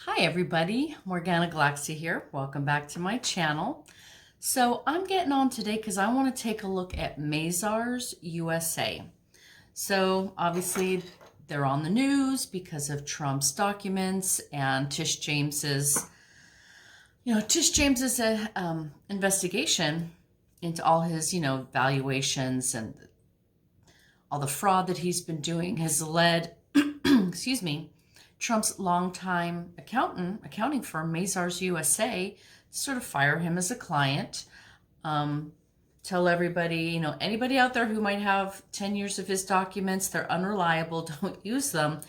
Hi everybody, Morgana Galaxia here. Welcome back to my channel. So I'm getting on today because I want to take a look at Mazars USA. So obviously they're on the news because of Trump's documents and Tish James's investigation into all his, valuations and all the fraud that he's been doing has led, excuse me, Trump's longtime accounting firm, Mazars USA, sort of fire him as a client. Tell everybody, anybody out there who might have 10 years of his documents, they're unreliable, don't use them,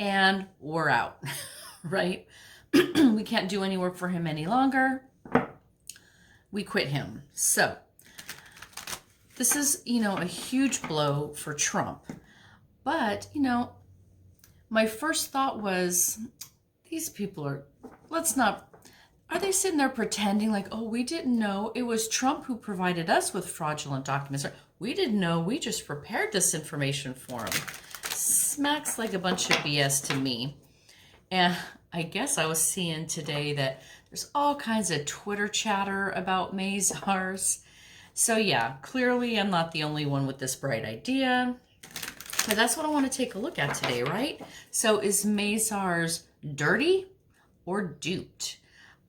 and we're out, right? We can't do any work for him any longer. We quit him. So this is, a huge blow for Trump. But, my first thought was, these people are they sitting there pretending like, oh, we didn't know it was Trump who provided us with fraudulent documents. We didn't know, we just prepared this information for him. Smacks like a bunch of BS to me. And I guess I was seeing today that there's all kinds of Twitter chatter about Mazars. So yeah, clearly I'm not the only one with this bright idea. But that's what I want to take a look at today, right? So is Mazars dirty or duped?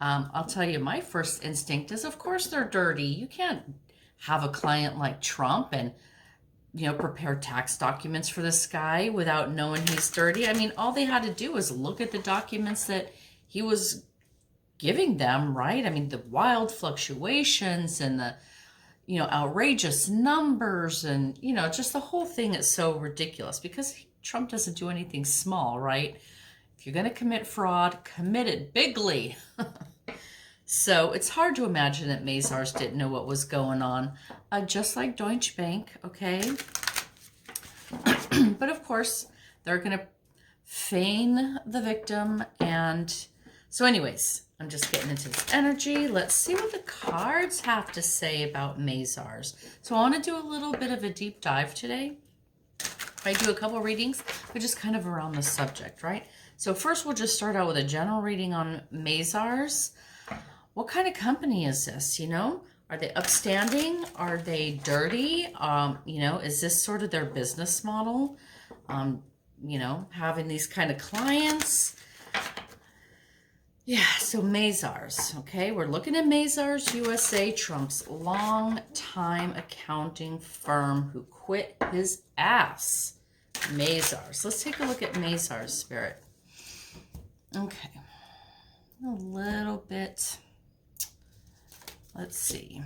I'll tell you, my first instinct is, of course they're dirty. You can't have a client like Trump and, prepare tax documents for this guy without knowing he's dirty. I mean, all they had to do was look at the documents that he was giving them, right? I mean, the wild fluctuations and the outrageous numbers and, just the whole thing is so ridiculous because Trump doesn't do anything small, right? If you're going to commit fraud, commit it bigly. So it's hard to imagine that Mazars didn't know what was going on, just like Deutsche Bank, okay? But of course, they're going to feign the victim. And so anyways, I'm just getting into this energy. Let's see what the cards have to say about Mazars. So I want to do a little bit of a deep dive today. I do a couple readings, but just kind of around the subject, right? So first we'll just start out with a general reading on Mazars. What kind of company is this, Are they upstanding? Are they dirty? Is this sort of their business model? Having these kind of clients. Yeah, so Mazars, okay? We're looking at Mazars USA, Trump's long-time accounting firm who quit his ass. Mazars. Let's take a look at Mazars, Spirit. Okay. A little bit. Let's see.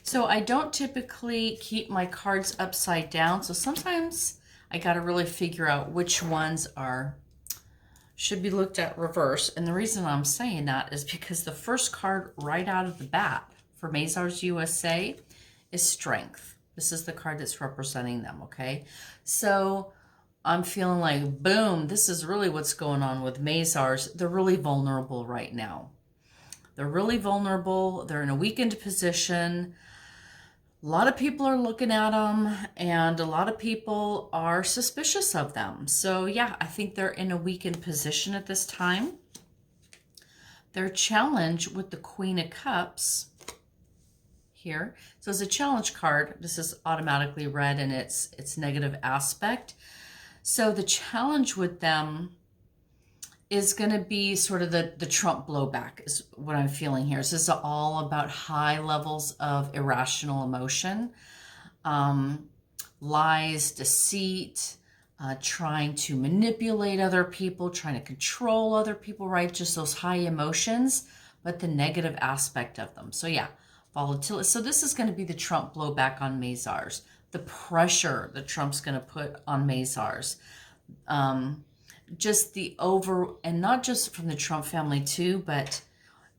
So I don't typically keep my cards upside down, so sometimes I got to really figure out which ones should be looked at reverse. And the reason I'm saying that is because the first card right out of the bat for Mazars USA is Strength. This is the card that's representing them, okay? So I'm feeling like, boom, this is really what's going on with Mazars. They're really vulnerable right now. They're really vulnerable. They're in a weakened position. A lot of people are looking at them, and a lot of people are suspicious of them. So yeah, I think they're in a weakened position at this time. Their challenge with the Queen of Cups here. So it's a challenge card. This is automatically read in its negative aspect. So the challenge with them is going to be sort of the Trump blowback is what I'm feeling here. So this is all about high levels of irrational emotion, lies, deceit, trying to manipulate other people, trying to control other people, right? Just those high emotions, but the negative aspect of them. So yeah, volatility. So this is going to be the Trump blowback on Mazars. The pressure that Trump's going to put on Mazars. Just and not just from the Trump family too, but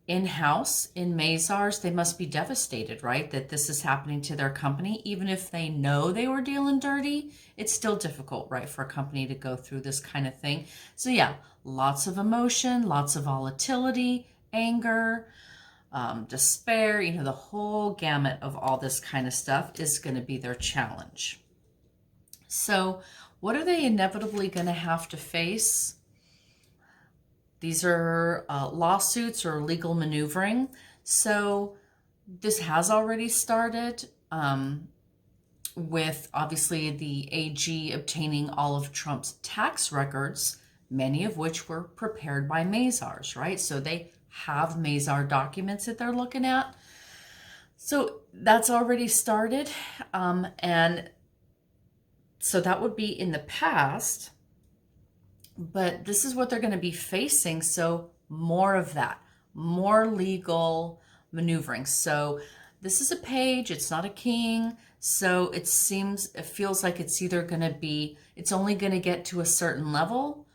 in-house in Mazars, they must be devastated, right? That this is happening to their company. Even if they know they were dealing dirty, it's still difficult, right, for a company to go through this kind of thing. So yeah, lots of emotion, lots of volatility, anger, despair, the whole gamut of all this kind of stuff is going to be their challenge. So What are they inevitably going to have to face? These are lawsuits or legal maneuvering. So this has already started with obviously the AG obtaining all of Trump's tax records, many of which were prepared by Mazars, right? So they have Mazar documents that they're looking at. So that's already started. And so that would be in the past. But this is what they're going to be facing. So more of that, more legal maneuvering. So this is a page, it's not a king. So it feels like it's either going to be, it's only going to get to a certain level,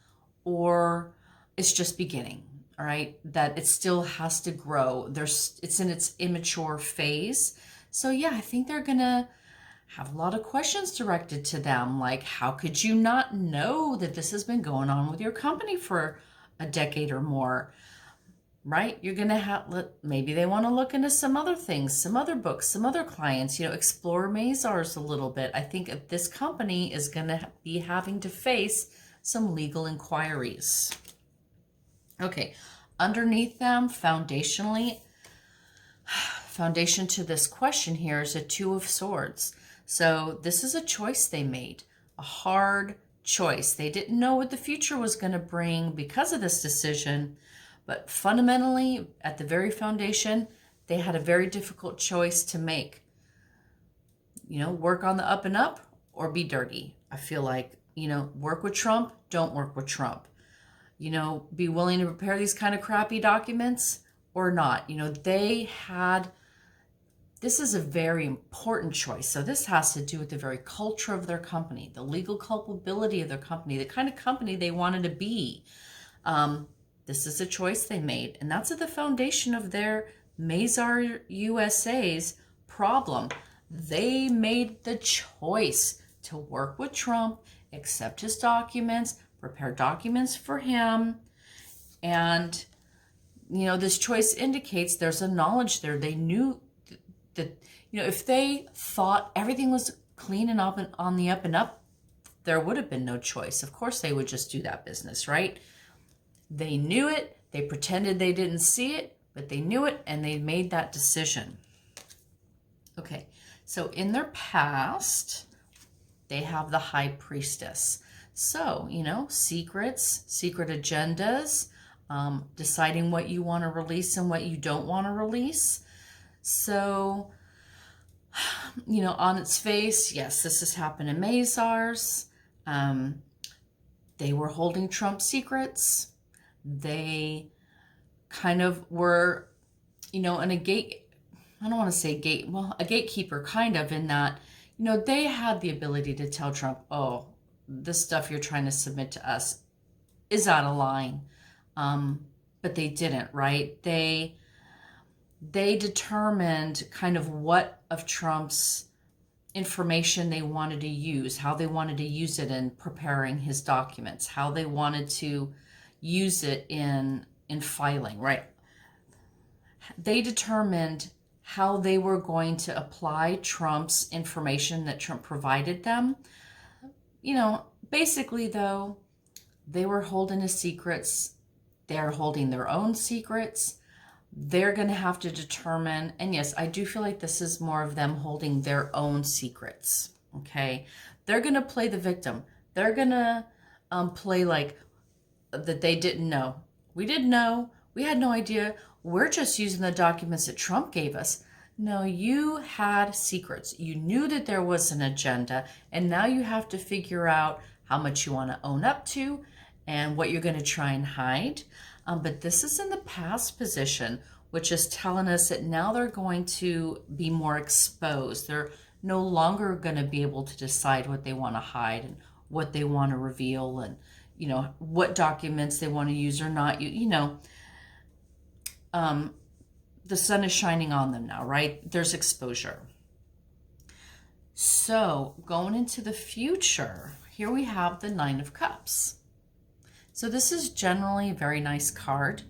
or it's just beginning, all right? That it still has to grow. It's in its immature phase. So yeah, I think they're going to have a lot of questions directed to them, like, how could you not know that this has been going on with your company for a decade or more, right? You're going to have, maybe they want to look into some other things, some other books, some other clients, explore Mazars a little bit. I think this company is going to be having to face some legal inquiries. Okay, underneath them, foundation to this question here is a Two of Swords. So this is a choice they made, a hard choice. They didn't know what the future was going to bring because of this decision, but fundamentally, at the very foundation, they had a very difficult choice to make. Work on the up and up or be dirty. I feel like, work with Trump, don't work with Trump. Be willing to prepare these kind of crappy documents or not. This is a very important choice. So this has to do with the very culture of their company, the legal culpability of their company, the kind of company they wanted to be. This is a choice they made. And that's at the foundation of their Mazars USA's problem. They made the choice to work with Trump, accept his documents, prepare documents for him. And, this choice indicates there's a knowledge there. They knew that, if they thought everything was clean and on the up and up, there would have been no choice. Of course, they would just do that business, right? They knew it. They pretended they didn't see it, but they knew it, and they made that decision. Okay, so in their past, they have the High Priestess. So, secrets, secret agendas, deciding what you want to release and what you don't want to release. So, on its face, yes, this has happened in Mazars. They were holding Trump secrets. They kind of were, in a I don't want to say a gatekeeper kind of, in that, they had the ability to tell Trump, oh, this stuff you're trying to submit to us is out of line. But they didn't, right? They determined kind of what of Trump's information they wanted to use, how they wanted to use it in preparing his documents, how they wanted to use it in filing, right? They determined how they were going to apply Trump's information that Trump provided them. Basically, though, they were holding his secrets. They're holding their own secrets. They're going to have to determine, and yes, I do feel like this is more of them holding their own secrets, okay? They're going to play the victim. They're going to play like that they didn't know. We didn't know. We had no idea. We're just using the documents that Trump gave us. No, you had secrets. You knew that there was an agenda, and now you have to figure out how much you want to own up to and what you're going to try and hide. But this is in the past position, which is telling us that now they're going to be more exposed. They're no longer going to be able to decide what they want to hide and what they want to reveal, and, what documents they want to use or not. The sun is shining on them now, right? There's exposure. So going into the future, here we have the Nine of Cups. So this is generally a very nice card,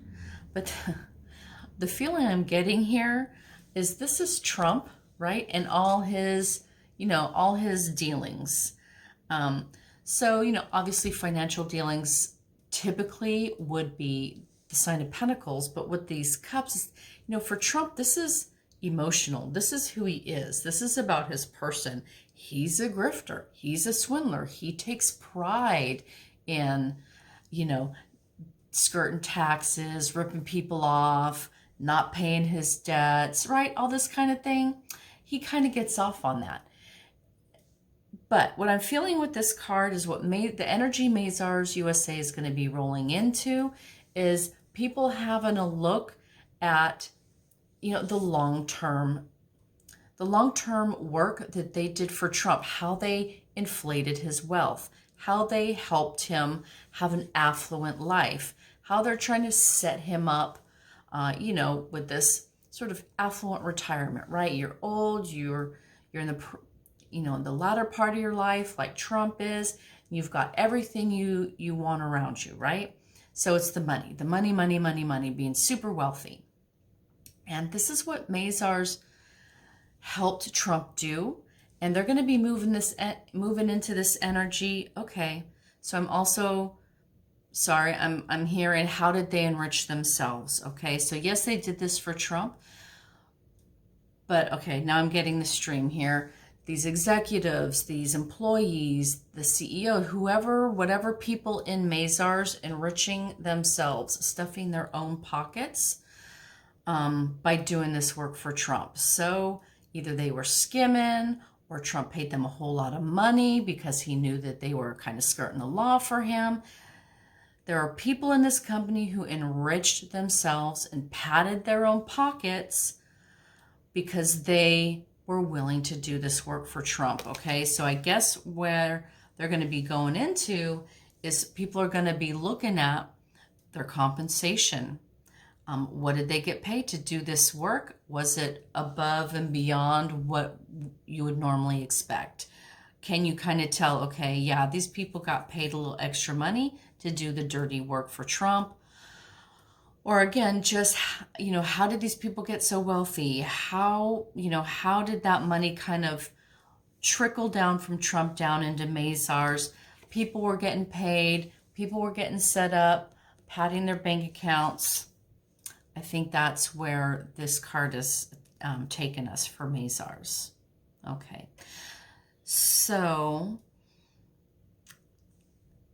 but the feeling I'm getting here is this is Trump, right? And all his, all his dealings. So, you know, obviously financial dealings typically would be the sign of Pentacles, but with these cups, you know, for Trump, this is emotional. This is who he is. This is about his person. He's a grifter. He's a swindler. He takes pride in, you know, skirting taxes, ripping people off, not paying his debts, right? All this kind of thing. He kind of gets off on that. But what I'm feeling with this card is what the energy Mazars USA is going to be rolling into is people having a look at, you know, the long-term work that they did for Trump, how they inflated his wealth, how they helped him have an affluent life, how they're trying to set him up, you know, with this sort of affluent retirement, right? You're old, you're in the, you know, in the latter part of your life, like Trump is. You've got everything you want around you, right? So it's the money, being super wealthy. And this is what Mazars helped Trump do. And they're going to be moving into this energy. Okay, so I'm also sorry, I'm hearing, how did they enrich themselves? Okay, so yes, they did this for Trump. But okay, now I'm getting the stream here. These executives, these employees, the CEO, whoever, whatever people in Mazars enriching themselves, stuffing their own pockets by doing this work for Trump. So either they were skimming or Trump paid them a whole lot of money because he knew that they were kind of skirting the law for him. There are people in this company who enriched themselves and padded their own pockets because they were willing to do this work for Trump, okay? So I guess where they're going to be going into is people are going to be looking at their compensation. What did they get paid to do this work? Was it above and beyond what you would normally expect? Can you kind of tell, okay, yeah, these people got paid a little extra money to do the dirty work for Trump? Or again, just, you know, how did these people get so wealthy? How did that money kind of trickle down from Trump down into Mazars? People were getting paid. People were getting set up, padding their bank accounts. I think that's where this card is taken us for Mazars. Okay. So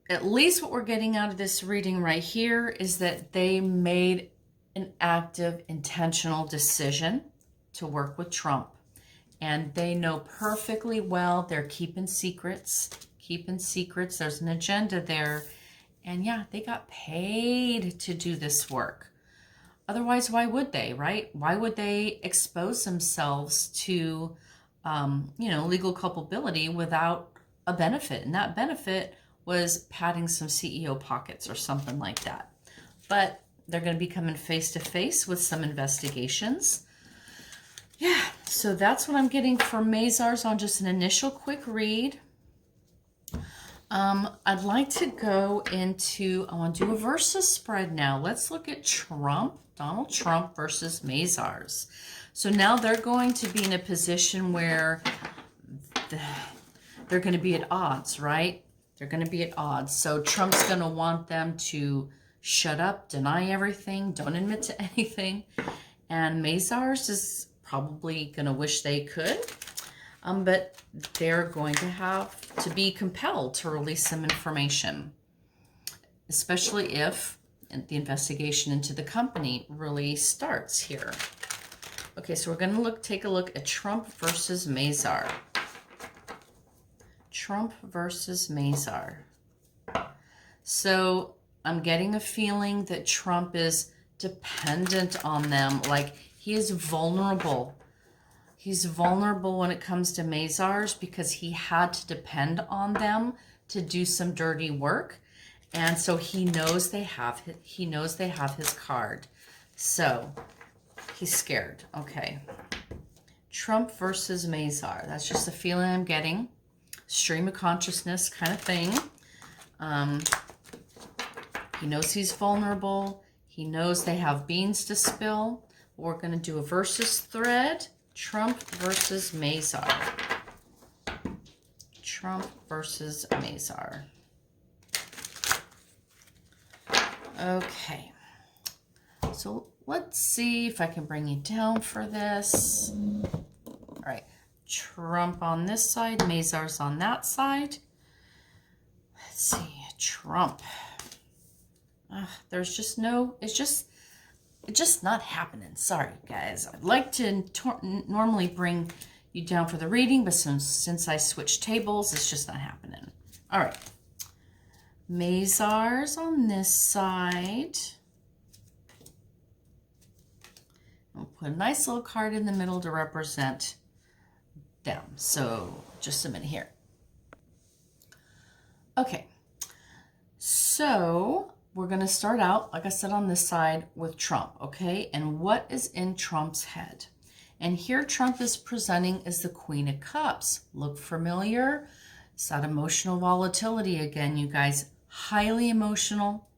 at least what we're getting out of this reading right here is that they made an active, intentional decision to work with Trump. And they know perfectly well they're keeping secrets. There's an agenda there. And yeah, they got paid to do this work. Otherwise, why would they, right? Why would they expose themselves to, legal culpability without a benefit? And that benefit was padding some CEO pockets or something like that. But they're going to be coming face to face with some investigations. Yeah, so that's what I'm getting for Mazars on just an initial quick read. I'd like to go into, I want to do a versus spread now. Let's look at Trump, Donald Trump versus Mazars. So now they're going to be in a position where they're going to be at odds, right? They're going to be at odds. So Trump's going to want them to shut up, deny everything, don't admit to anything. And Mazars is probably going to wish they could. But they're going to have to be compelled to release some information, especially if the investigation into the company really starts here. Okay, so we're going to take a look at Trump versus Mazar. Trump versus Mazar. So I'm getting a feeling that Trump is dependent on them. Like he is vulnerable. He's vulnerable when it comes to Mazars because he had to depend on them to do some dirty work. And so he knows they have his card. So he's scared. Okay. Trump versus Mazar. That's just the feeling I'm getting. Stream of consciousness kind of thing. He knows he's vulnerable. He knows they have beans to spill. We're going to do a versus thread. Trump versus Mazar. Trump versus Mazar. Okay. So let's see if I can bring you down for this. All right. Trump on this side, Mazar's on that side. Let's see. Trump. There's just no, it's just not happening. Sorry, guys. I'd like to normally bring you down for the reading, but since I switched tables, it's just not happening. All right. Mazars on this side. I'll put a nice little card in the middle to represent them. So just a minute here. Okay. So we're going to start out, like I said, on this side with Trump, okay? And what is in Trump's head? And here Trump is presenting as the Queen of Cups. Look familiar? It's that emotional volatility again, you guys. Highly emotional,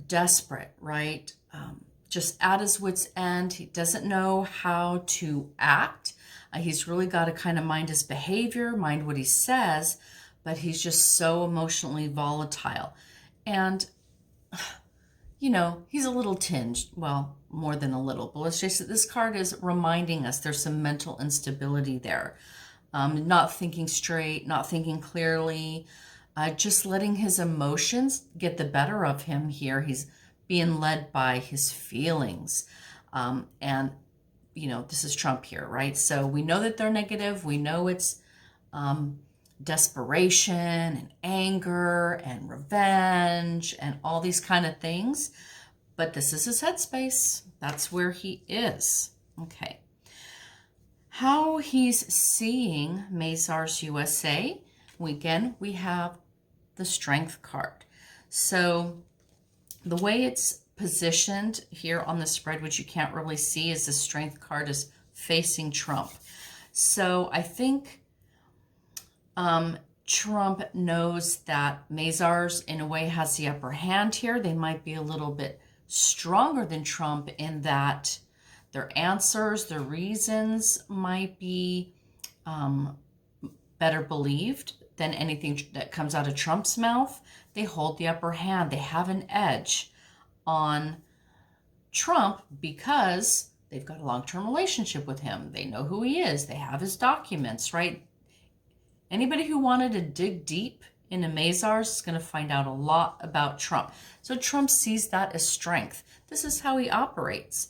desperate, right? Just at his wit's end. He doesn't know how to act. He's really got to kind of mind his behavior, mind what he says, but he's just so emotionally volatile. And, you know, he's a little tinged. Well, more than a little. But let's just say this card is reminding us there's some mental instability there. Not thinking straight, not thinking clearly, just letting his emotions get the better of him here. He's being led by his feelings. And, you know, this is Trump here, right? So we know that they're negative. We know it's desperation and anger and revenge and all these kind of things. But this is his headspace. That's where he is. Okay. How he's seeing Mazars USA. Again, we have the Strength card. So the way it's positioned here on the spread, which you can't really see, is the Strength card is facing Trump. So I think Trump knows that Mazars in a way has the upper hand here. They might be a little bit stronger than Trump in that their answers, their reasons might be better believed than anything that comes out of Trump's mouth. They hold the upper hand. They have an edge on Trump because they've got a long-term relationship with him. They know who he is. They have his documents, right? Anybody who wanted to dig deep into Mazars is going to find out a lot about Trump. So Trump sees that as strength. This is how he operates.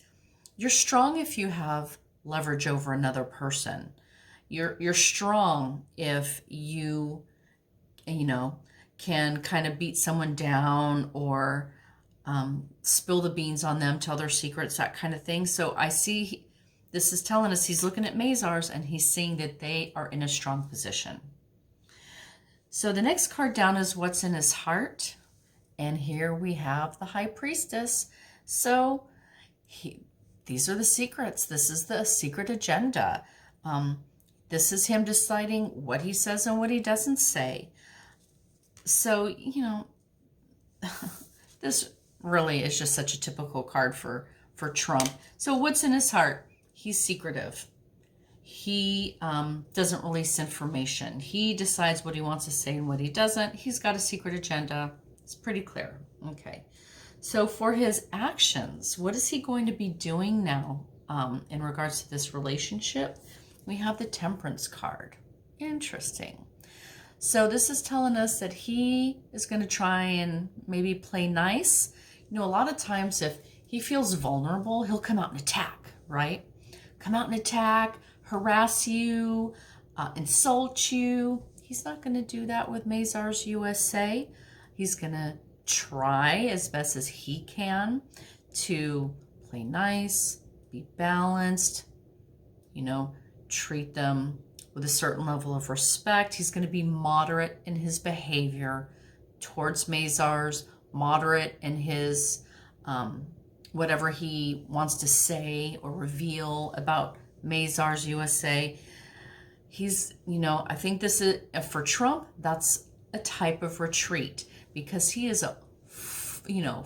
You're strong if you have leverage over another person. You're strong if you know, can kind of beat someone down or spill the beans on them, tell their secrets, that kind of thing. So I see this is telling us he's looking at Mazars and he's seeing that they are in a strong position. So the next card down is what's in his heart. And here we have the High Priestess. So these are the secrets. This is the secret agenda. This is him deciding what he says and what he doesn't say. So, you know, this really is just such a typical card for Trump. So what's in his heart? He's secretive. He doesn't release information. He decides what he wants to say and what he doesn't. He's got a secret agenda. It's pretty clear. Okay. So for his actions, what is he going to be doing now in regards to this relationship? We have the Temperance card. Interesting. So this is telling us that he is going to try and maybe play nice. You know, a lot of times if he feels vulnerable, he'll come out and attack, right? Come out and attack, harass you, insult you. He's not going to do that with Mazars USA. He's going to try as best as he can to play nice, be balanced, you know, treat them with a certain level of respect. He's going to be moderate in his behavior towards Mazars, moderate in his whatever he wants to say or reveal about Mazars USA. He's, you know, I think this is, for Trump, that's a type of retreat because he is a, you know,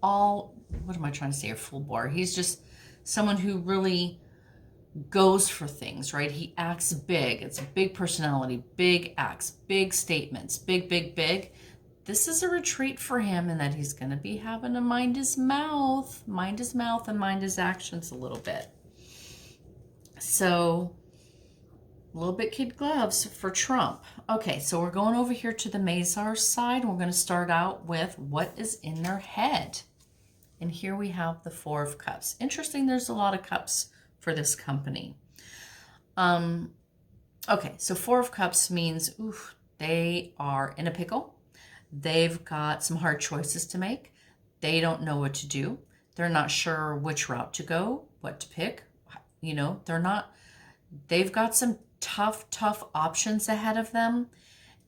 all, what am I trying to say, a full bore. He's just someone who really goes for things, right? He acts big. It's a big personality, big acts, big statements, big, big, big. This is a retreat for him, in that he's going to be having to mind his mouth and mind his actions a little bit. So a little bit kid gloves for Trump. Okay, so we're going over here to the Mazars side. We're going to start out with what is in their head. And here we have the Four of Cups. Interesting, there's a lot of cups for this company. Okay, so Four of Cups means, oof, they are in a pickle. They've got some hard choices to make. They don't know what to do. They're not sure which route to go, what to pick. You know, they've got some tough options ahead of them.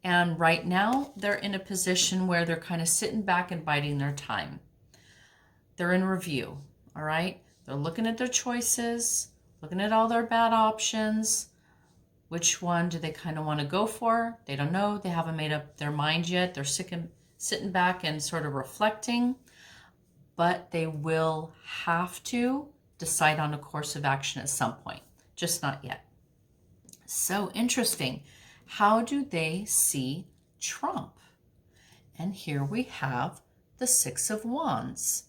And right now they're in a position where they're kind of sitting back and biding their time. They're in review, all right? They're looking at their choices, looking at all their bad options. Which one do they kind of want to go for? They don't know. They haven't made up their mind yet. They're sitting back and sort of reflecting, but they will have to decide on a course of action at some point, just not yet. So interesting. How do they see Trump? And here we have the Six of Wands.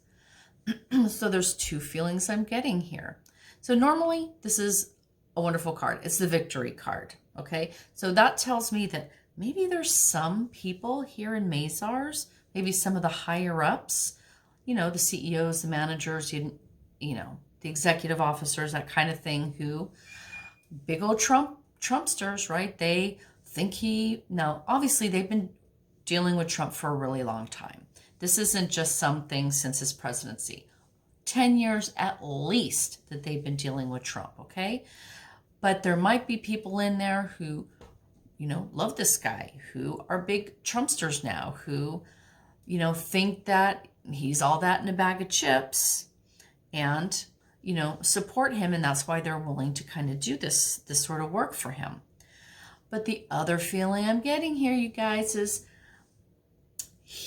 So there's two feelings I'm getting here. So normally this is a wonderful card. It's the victory card, okay? So that tells me that maybe there's some people here in Mazars, maybe some of the higher ups, you know, the CEOs, the managers, you know, the executive officers, that kind of thing, who, big old Trumpsters, right? They think now obviously they've been dealing with Trump for a really long time. This isn't just something since his presidency. 10 years at least that they've been dealing with Trump, okay? But there might be people in there who, you know, love this guy, who are big Trumpsters now, who, you know, think that he's all that in a bag of chips and, you know, support him. And that's why they're willing to kind of do this sort of work for him. But the other feeling I'm getting here, you guys, is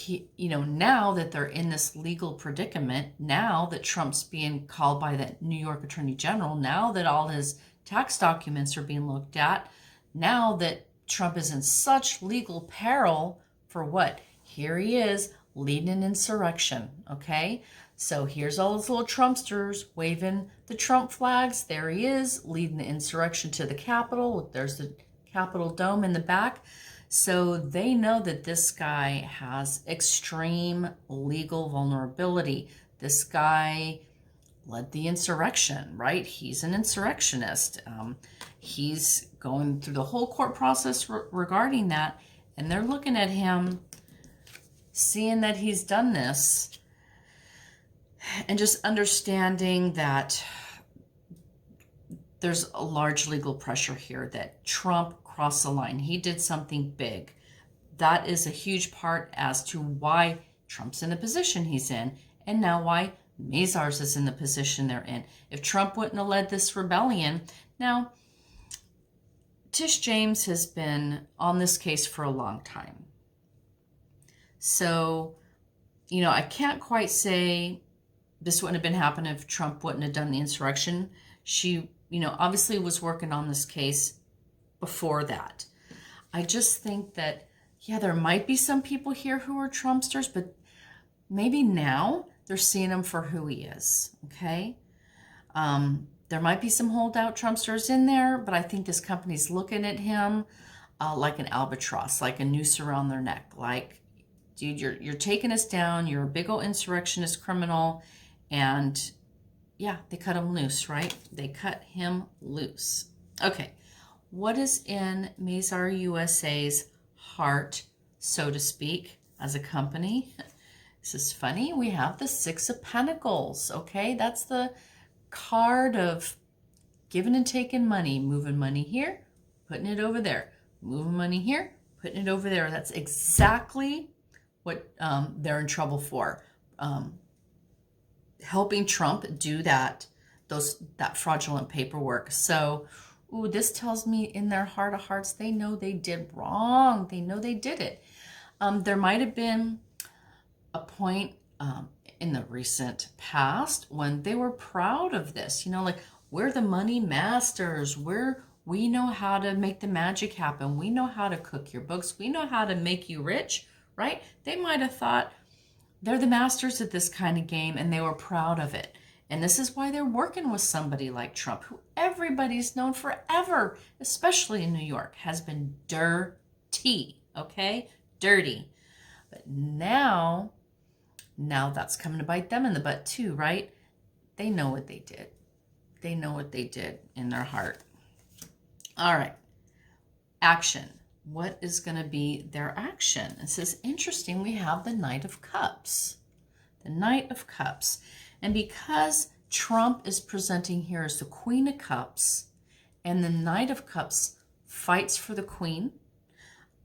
you know, now that they're in this legal predicament, now that Trump's being called by the New York Attorney General, now that all his tax documents are being looked at, now that Trump is in such legal peril for what? Here he is leading an insurrection, okay? So here's all those little Trumpsters waving the Trump flags. There he is leading the insurrection to the Capitol. There's the Capitol Dome in the back. So they know that this guy has extreme legal vulnerability. This guy led the insurrection, right? He's an insurrectionist. He's going through the whole court process regarding that. And they're looking at him, seeing that he's done this, and just understanding that there's a large legal pressure here, that Trump crossed the line. He did something big. That is a huge part as to why Trump's in the position he's in, and now why Mazars is in the position they're in. If Trump wouldn't have led this rebellion, now Tish James has been on this case for a long time. So, you know, I can't quite say this wouldn't have been happening if Trump wouldn't have done the insurrection. She, you know, obviously was working on this case before that. I just think that, yeah, there might be some people here who are Trumpsters, but maybe now they're seeing him for who he is, okay? There might be some holdout Trumpsters in there, but I think this company's looking at him like an albatross, like a noose around their neck. Like, dude, you're taking us down. You're a big old insurrectionist criminal. And yeah, they cut him loose, right? They cut him loose. Okay. What is in Mazars USA's heart, so to speak, as a company? This is funny. We have the Six of Pentacles, okay? That's the card of giving and taking money, moving money here, putting it over there, moving money here, putting it over there. That's exactly what they're in trouble for. Helping Trump do that fraudulent paperwork. So, ooh, this tells me in their heart of hearts, they know they did wrong. They know they did it. There might have been a point in the recent past when they were proud of this. You know, like, We're the money masters. We know how to make the magic happen. We know how to cook your books. We know how to make you rich, right? They might have thought they're the masters at this kind of game and they were proud of it. And this is why they're working with somebody like Trump, who everybody's known forever, especially in New York, has been dirty, okay? Dirty. But now that's coming to bite them in the butt too, right? They know what they did. They know what they did in their heart. All right. Action. What is going to be their action? It says, interesting, we have the Knight of Cups. The Knight of Cups. And because Trump is presenting here as the Queen of Cups and the Knight of Cups fights for the Queen,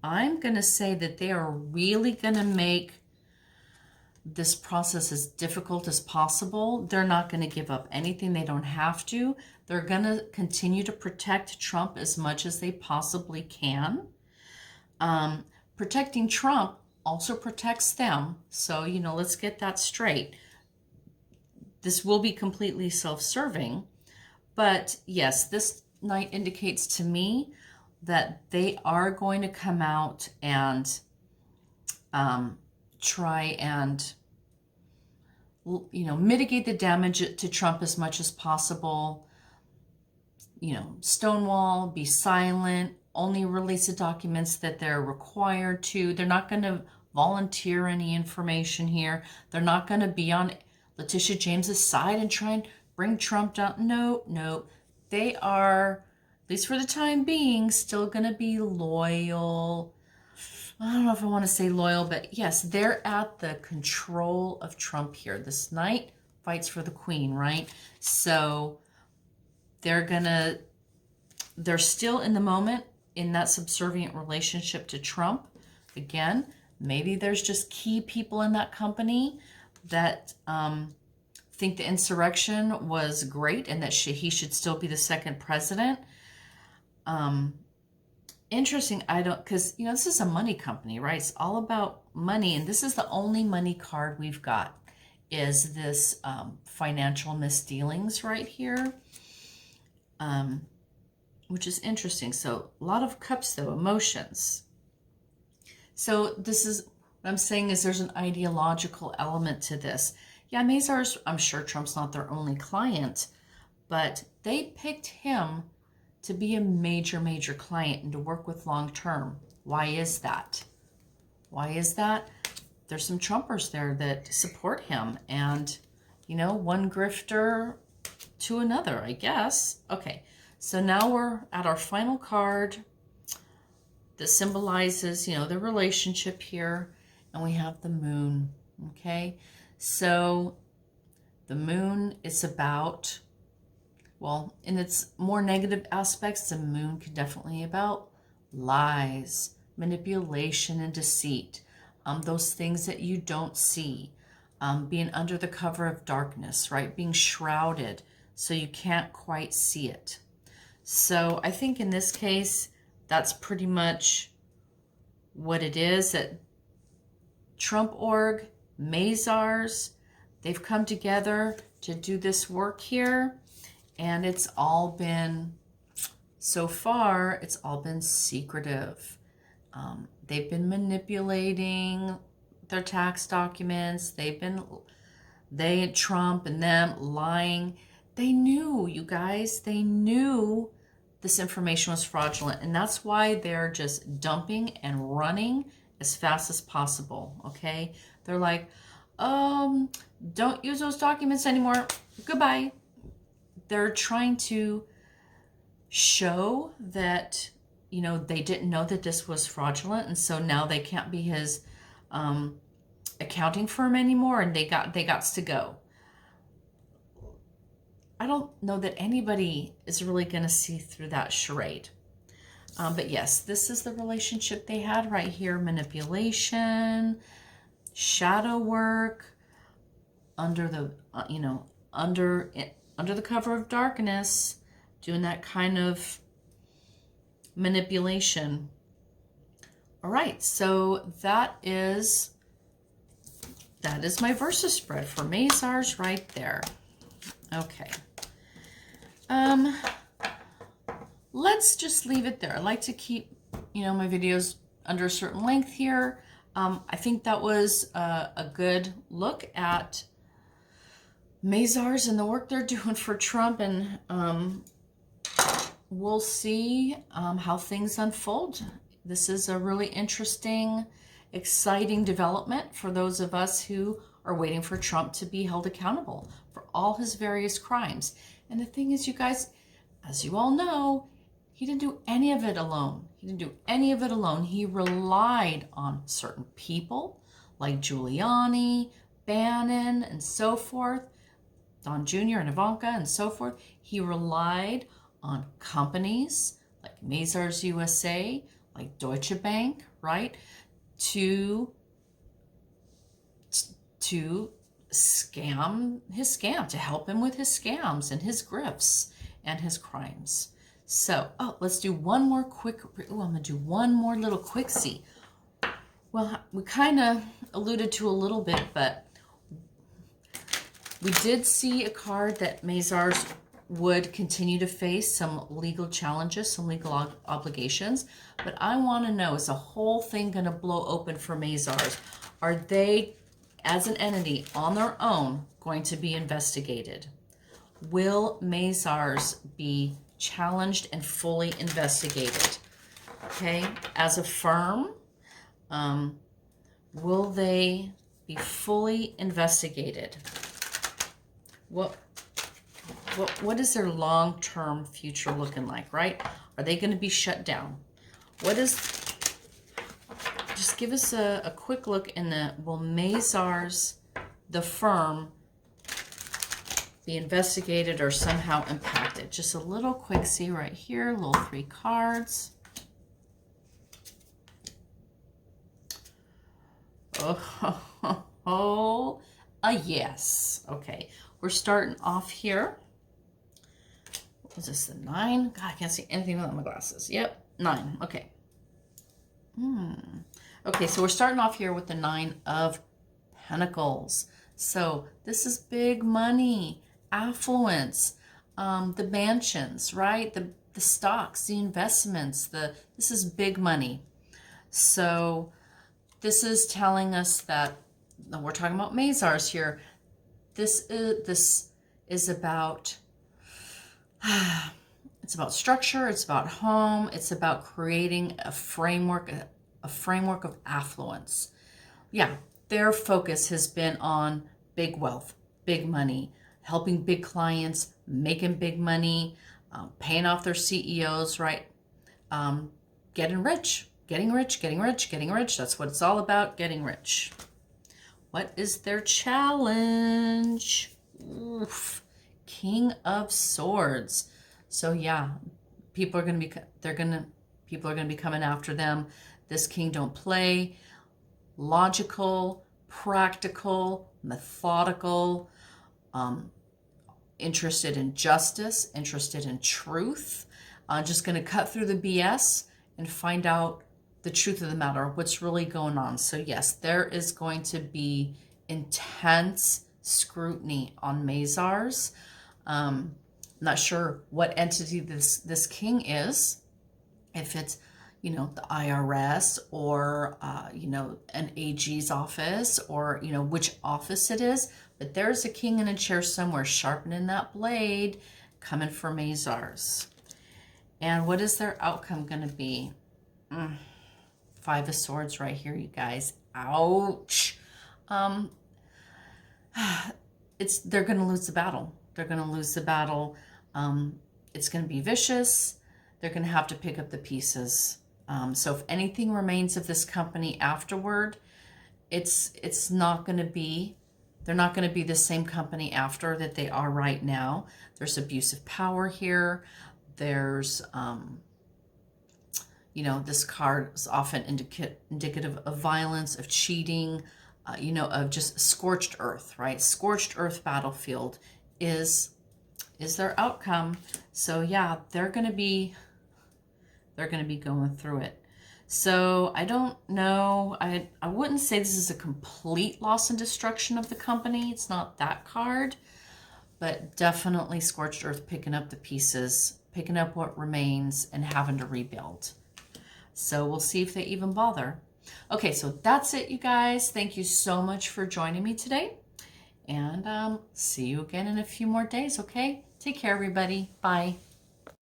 I'm going to say that they are really going to make this process as difficult as possible. They're not going to give up anything. They don't have to. They're going to continue to protect Trump as much as they possibly can. Protecting Trump also protects them. So, let's get that straight. This will be completely self-serving. But yes, this Knight indicates to me that they are going to come out and try and, mitigate the damage to Trump as much as possible. Stonewall, be silent, only release the documents that they're required to. They're not going to volunteer any information here. They're not going to be on Letitia James's side and try and bring Trump down. No. They are, at least for the time being, still going to be loyal. I don't know if I want to say loyal, but yes, they're at the control of Trump here. This Knight fights for the Queen, right? So they're still in the moment in that subservient relationship to Trump. Again, maybe there's just key people in that company that think the insurrection was great and that he should still be the second president. Interesting. Because, this is a money company, right? It's all about money. And this is the only money card we've got is this financial misdealings right here, which is interesting. So a lot of cups, though, emotions. So this is what I'm saying is there's an ideological element to this. Yeah, Mazars, I'm sure Trump's not their only client, but they picked him to be a major, major client and to work with long term. Why is that? Why is that? There's some Trumpers there that support him and, one grifter to another, I guess. Okay, so now we're at our final card that symbolizes, the relationship here. And we have the Moon, okay? So the Moon is about, well, in its more negative aspects, the Moon could definitely be about lies, manipulation, and deceit. Those things that you don't see. Being under the cover of darkness, right? Being shrouded so you can't quite see it. So I think in this case, that's pretty much what it is. That Trump org, Mazars, they've come together to do this work here. And it's all been, so far, it's all been secretive. They've been manipulating their tax documents. Trump and them lying. They knew, you guys, they knew this information was fraudulent. And that's why they're just dumping and running as fast as possible, okay? They're like, don't use those documents anymore. Goodbye. They're trying to show that, they didn't know that this was fraudulent. And so now they can't be his accounting firm anymore. And they got to go. I don't know that anybody is really going to see through that charade. But yes, this is the relationship they had right here. Manipulation, shadow work, under the, under the cover of darkness, doing that kind of manipulation. All right, so that is my versus spread for Mazars right there. Okay. Um, let's just leave it there. I like to keep, my videos under a certain length here. I think that was a good look at Mazars and the work they're doing for Trump, and we'll see how things unfold. This is a really interesting, exciting development for those of us who are waiting for Trump to be held accountable for all his various crimes. And the thing is, you guys, as you all know, he didn't do any of it alone. He didn't do any of it alone. He relied on certain people like Giuliani, Bannon, and so forth, Don Jr. and Ivanka, and so forth. He relied on companies like Mazars USA, like Deutsche Bank, right, to scam his scam, to help him with his scams and his grifts and his crimes. So, let's do one more quick, I'm going to do one more little quickie. Well, we kind of alluded to a little bit, but we did see a card that Mazars would continue to face some legal challenges, some legal obligations. But I want to know, is the whole thing going to blow open for Mazars? Are they, as an entity on their own, going to be investigated? Will Mazars be challenged and fully investigated? Okay, as a firm, will they be fully investigated? What is their long-term future looking like, right? Are they going to be shut down? Just give us a quick look in will Mazars, the firm, be investigated or somehow impacted? Just a little quick see right here, little 3 cards. Oh, a yes. Okay, we're starting off here. Is this the 9? God, I can't see anything without my glasses. Yep, 9. Okay. Okay, so we're starting off here with the 9 of Pentacles. So this is big money, affluence, the mansions, right? The stocks, the investments. This is big money. So this is telling us that we're talking about Mazars here. This is about. It's about structure, it's about home, it's about creating a framework of affluence. Yeah, their focus has been on big wealth, big money, helping big clients, making big money, paying off their CEOs, right? Getting rich, getting rich, getting rich, getting rich. That's what it's all about, getting rich. What is their challenge? Oof. King of Swords. So yeah, people are going to be coming after them. This king don't play. Logical, practical, methodical, interested in justice, interested in truth. Just going to cut through the BS and find out the truth of the matter, what's really going on. So yes, there is going to be intense scrutiny on Mazars. I'm not sure what entity this king is, if it's, the IRS or, an AG's office or, which office it is. But there's a king in a chair somewhere sharpening that blade, coming for Mazars. And what is their outcome going to be? 5 of Swords right here, you guys. Ouch. They're going to lose the battle. They're going to lose the battle. It's going to be vicious. They're going to have to pick up the pieces. So if anything remains of this company afterward, it's not going to be, they're not going to be the same company after that they are right now. There's abuse of power here. There's, this card is often indicative of violence, of cheating, of just scorched earth, right? Scorched earth battlefield is their outcome. So yeah, they're going to be going through it. So I don't know. I wouldn't say this is a complete loss and destruction of the company. It's not that card, but definitely scorched earth, picking up the pieces, picking up what remains and having to rebuild. So we'll see if they even bother. Okay, so that's it, you guys. Thank you so much for joining me today. And see you again in a few more days, okay? Take care, everybody. Bye.